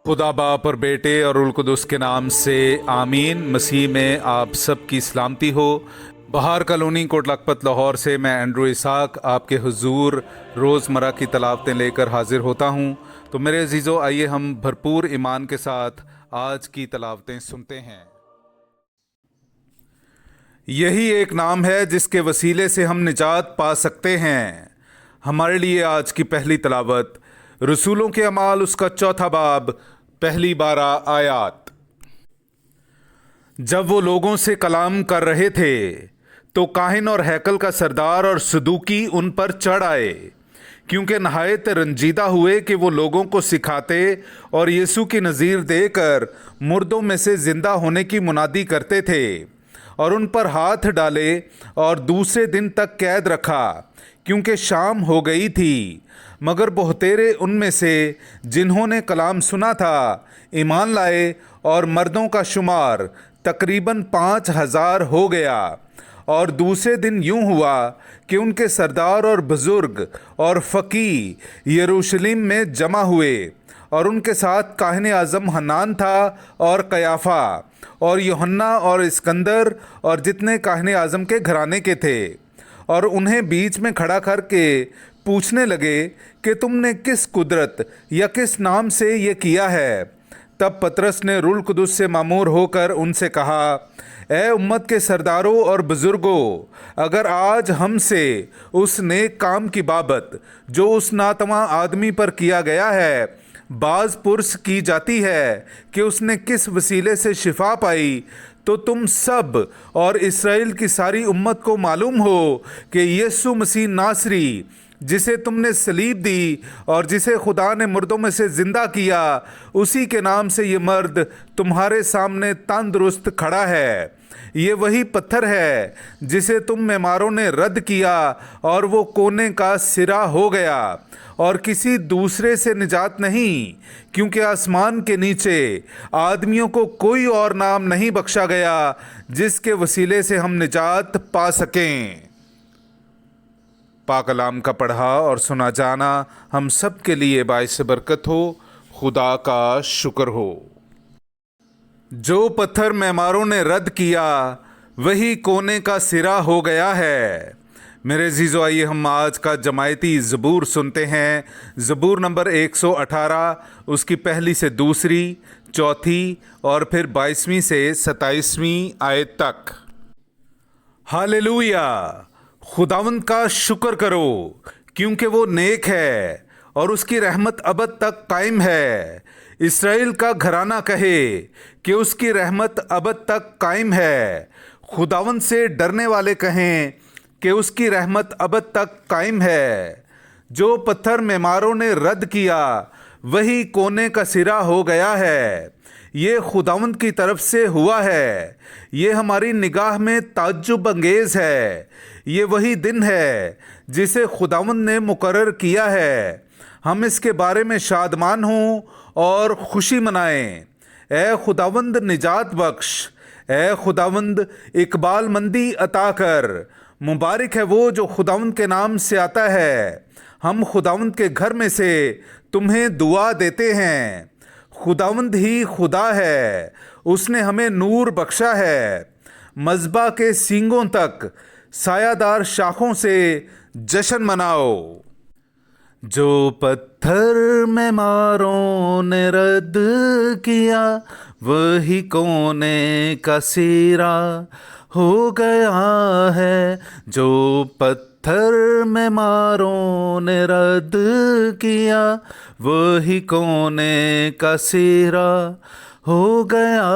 खुदा बाप और बेटे और रुल कुदुस के नाम से आमीन। मसीह में आप सब की सलामती हो। बहार कॉलोनी कोट लखपत लाहौर से मैं एंड्रू इसाक आपके हुजूर रोज़मर्रा की तलावतें लेकर हाजिर होता हूँ। तो मेरे अजीज़ों, आइए हम भरपूर ईमान के साथ आज की तलावतें सुनते हैं। यही एक नाम है जिसके वसीले से हम निजात पा सकते हैं। हमारे लिए आज की पहली तलावत रसूलों के अमाल उसका चौथा बाब पहली 12 आयात। जब वो लोगों से कलाम कर रहे थे तो काहिन और हैकल का सरदार और सदूकी उन पर चढ़ आए, क्योंकि नहायत रंजीदा हुए कि वो लोगों को सिखाते और यीशु की नज़ीर देकर मुर्दों में से जिंदा होने की मुनादी करते थे, और उन पर हाथ डाले और दूसरे दिन तक कैद रखा, क्योंकि शाम हो गई थी। मगर बहुतेरे उनमें से जिन्होंने कलाम सुना था ईमान लाए, और मर्दों का शुमार तकरीबन 5,000 हो गया। और दूसरे दिन यूं हुआ कि उनके सरदार और बुजुर्ग और फ़की यरूशलेम में जमा हुए, और उनके साथ काहिन आज़म हन्नान था और कयाफा और यूहन्ना और इस्कंदर और जितने काहिन आज़म के घराने के थे। और उन्हें बीच में खड़ा करके पूछने लगे कि तुमने किस कुदरत या किस नाम से ये किया है। तब पतरस ने रूह कुदुस से मामूर होकर उनसे कहा, ए उम्मत के सरदारों और बुजुर्गों, अगर आज हमसे उस नेक काम की बाबत जो उस नातवा आदमी पर किया गया है बाज पुरस की जाती है कि उसने किस वसीले से शिफा पाई, तो तुम सब और इसराइल की सारी उम्मत को मालूम हो कि यीशु मसीह नासरी, जिसे तुमने सलीब दी और जिसे खुदा ने मुर्दों में से ज़िंदा किया, उसी के नाम से ये मर्द तुम्हारे सामने तंदुरुस्त खड़ा है। ये वही पत्थर है जिसे तुम मेमारों ने रद्द किया, और वो कोने का सिरा हो गया, और किसी दूसरे से निजात नहीं, क्योंकि आसमान के नीचे आदमियों को कोई और नाम नहीं बख्शा गया जिसके वसीले से हम निजात पा सकें। पाक कलाम का पढ़ा और सुना जाना हम सब के लिए बाइस बरकत हो। खुदा का शुक्र हो। जो पत्थर मेमारों ने रद्द किया वही कोने का सिरा हो गया है। मेरे अजीज़ों, आइए हम आज का जमायती ज़बूर सुनते हैं। ज़बूर नंबर 118, उसकी पहली से दूसरी, चौथी और फिर 22वीं से 27वीं आयत तक। हालेलुया! खुदावंद का शुक्र करो, क्योंकि वो नेक है और उसकी रहमत अबद तक कायम है। इसराइल का घराना कहे कि उसकी रहमत अबद तक कायम है। खुदावंद से डरने वाले कहें कि उसकी रहमत अबद तक कायम है। जो पत्थर मेमारों ने रद्द किया वही कोने का सिरा हो गया है। ये खुदावंद की तरफ से हुआ है। ये हमारी निगाह में ताज्जुब अंगेज़ है। ये वही दिन है जिसे खुदावंद ने मुकर्रर किया है। हम इसके बारे में शादमान हों और खुशी मनाएं। ए खुदावंद निजात बख्श, ए खुदावंद इकबाल मंदी अता कर। मुबारक है वो जो खुदावंद के नाम से आता है। हम खुदावंद के घर में से तुम्हें दुआ देते हैं। खुदावंद ही खुदा है, उसने हमें नूर बख्शा है। मज़बा के सींगों तक सायादार शाखों से जश्न मनाओ। जो पत्थर मेमारों ने रद्द किया वही कोने का सिरा हो गया है। जो पत्थर मेमारों ने रद्द किया वही कोने का सिरा हो गया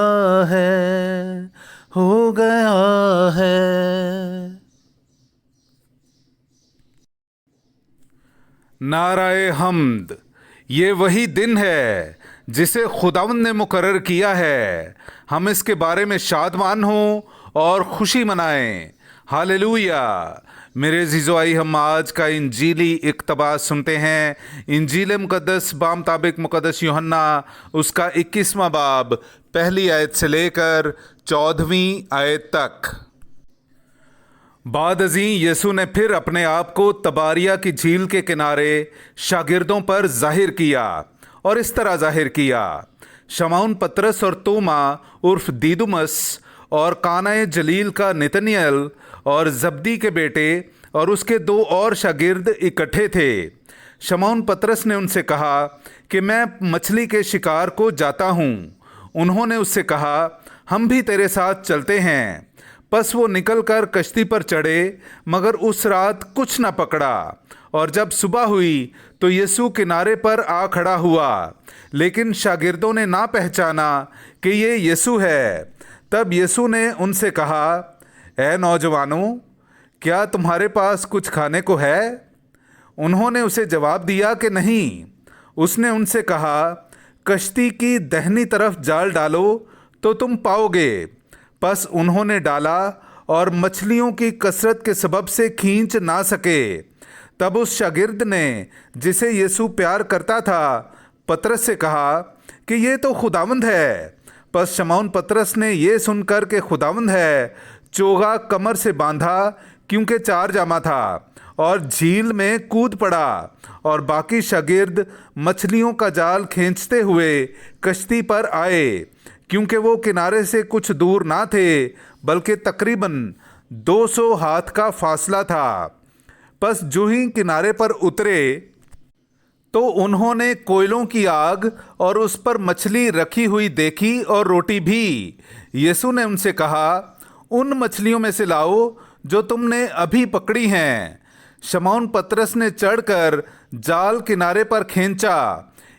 है, हो गया है। नाराए हम्द। ये वही दिन है जिसे खुदावंद ने मुकर्रर किया है। हम इसके बारे में शादमान हों और खुशी मनाएं। हालेलुया! मेरे अज़ीज़ों, आइए हम आज का इंजीली इक़्तिबास सुनते हैं। इंजील मुक़द्दस बामुताबिक मुक़द्दस यूहन्ना उसका 21वां बाब पहली आयत से लेकर 14वीं आयत तक। बाद अज़ीं यीशु ने फिर अपने आप को तबारिया की झील के किनारे शागिर्दों पर जाहिर किया और इस तरह जाहिर किया शमौन पतरस और तोमा उर्फ दीदुमस और कानाए जलील का नतनएल और जब्दी के बेटे और उसके 2 और शागिर्द इकट्ठे थे। शमौन पतरस ने उनसे कहा कि मैं मछली के शिकार को जाता हूँ। उन्होंने उससे कहा, हम भी तेरे साथ चलते हैं। बस वो निकलकर कश्ती पर चढ़े, मगर उस रात कुछ न पकड़ा। और जब सुबह हुई तो यीशु किनारे पर आ खड़ा हुआ, लेकिन शागिर्दों ने ना पहचाना कि ये यीशु है। तब यीशु ने उनसे कहा, ऐ नौजवानों, क्या तुम्हारे पास कुछ खाने को है? उन्होंने उसे जवाब दिया कि नहीं। उसने उनसे कहा, कश्ती की दाहिनी तरफ जाल डालो तो तुम पाओगे। बस उन्होंने डाला और मछलियों की कसरत के सबब से खींच ना सके। तब उस शागिर्द ने, जिसे यीशु प्यार करता था, पतरस से कहा कि ये तो खुदावंद है। बस शमौन पतरस ने ये सुनकर कि खुदावंद है, चोगा कमर से बांधा, क्योंकि 4 जामा था, और झील में कूद पड़ा। और बाकी शागिर्द मछलियों का जाल खींचते हुए कश्ती पर आए, क्योंकि वो किनारे से कुछ दूर ना थे, बल्कि तकरीबन 200 हाथ का फासला था। बस जो ही किनारे पर उतरे तो उन्होंने कोयलों की आग और उस पर मछली रखी हुई देखी और रोटी भी। यीशु ने उनसे कहा, उन मछलियों में से लाओ जो तुमने अभी पकड़ी हैं। शमौन पतरस ने चढ़कर जाल किनारे पर खींचा।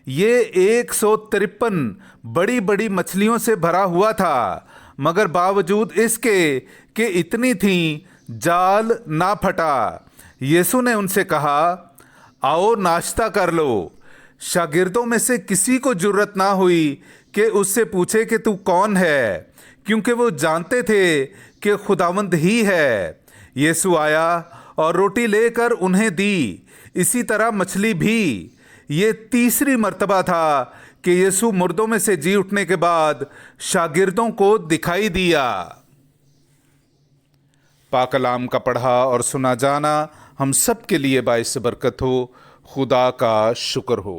ये 153 बड़ी बड़ी मछलियों से भरा हुआ था, मगर बावजूद इसके कि इतनी थी, जाल ना फटा। यीशु ने उनसे कहा, आओ नाश्ता कर लो। शागिर्दों में से किसी को जुर्रत ना हुई कि उससे पूछे कि तू कौन है, क्योंकि वो जानते थे कि खुदावंद ही है। यीशु आया और रोटी लेकर उन्हें दी, इसी तरह मछली भी। ये 3री मर्तबा था कि यीशु मुर्दों में से जी उठने के बाद शागिर्दों को दिखाई दिया। पाक कलाम का पढ़ा और सुना जाना हम सब के लिए बाइस बरकत हो। खुदा का शुक्र हो।